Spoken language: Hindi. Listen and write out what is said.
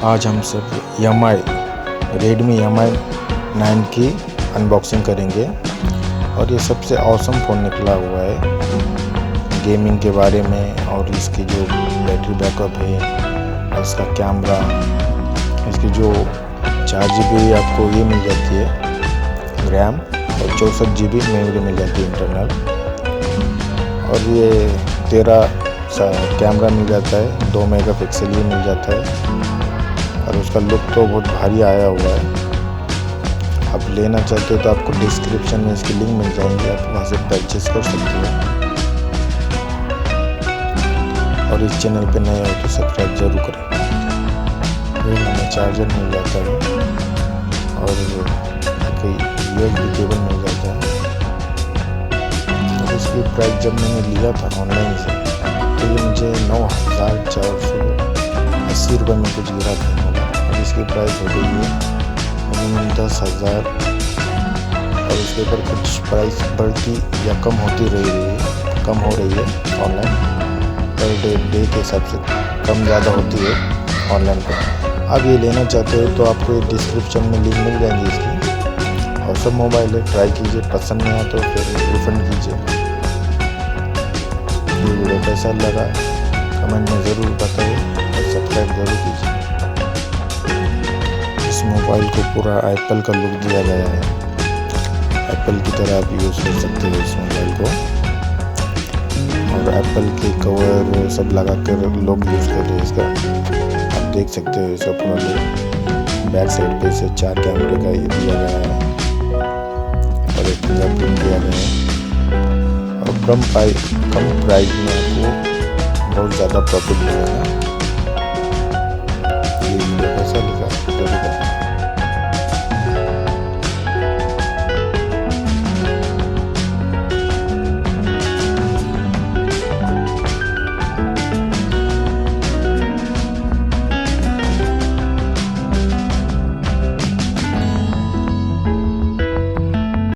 आज हम सब Redmi MI 9 की अनबॉक्सिंग करेंगे और ये सबसे ऑसम फ़ोन निकला हुआ है गेमिंग के बारे में। और इसकी जो बैटरी बैकअप है, इसका कैमरा, इसकी जो 4 GB आपको ये मिल जाती है रैम और 64 GB मेमोरी मिल जाती है इंटरनल। और ये 13 कैमरा मिल जाता है, 2 मेगापिक्सल ये मिल जाता है और उसका लुक तो बहुत भारी आया हुआ है। आप लेना चाहते हो तो आपको डिस्क्रिप्शन में इसकी लिंक मिल जाएंगी, आप वहाँ से परचेज कर सकते हो। और इस चैनल पे नए हो तो सब्सक्राइब जरूर करें। फिर हमें चार्जर मिल जाता है और USB केबल मिल जाता है। और इसकी प्राइस जब मैंने लिया था ऑनलाइन से तो ये मुझे 9,480 रुपये में कुछ गिरा था। और इसकी प्राइस हो गई है मिनिमम 10,000 और इसके ऊपर कुछ प्राइस बढ़ती या कम होती कम हो रही है ऑनलाइन पर डे के हिसाब से कम ज़्यादा होती है ऑनलाइन पर। आप ये लेना चाहते हो तो आपको डिस्क्रिप्शन में लिंक मिल जाएंगी इसकी। और सब मोबाइल है, ट्राई कीजिए, पसंद नहीं आया तो फिर रिफंड कीजिए। ये वीडियो कैसा लगा कमेंट में ज़रूर बताइए और सब्सक्राइब ज़रूर कीजिए। इस मोबाइल को पूरा एप्पल का लुक दिया गया है, एप्पल की तरह आप यूज़ कर सकते हो इस मोबाइल को। और एप्पल के कवर सब लगा कर लोग यूज़ कर रहे हैं इसका। आप देख सकते हो इसका पूरा लुक। बैक साइड पे से 4 कैमरे का ये दिया गया है और एक फिंगरप्रिंट दिया गया है। और कम प्राइस में आपको बहुत ज़्यादा प्रॉफिट मिलेगा।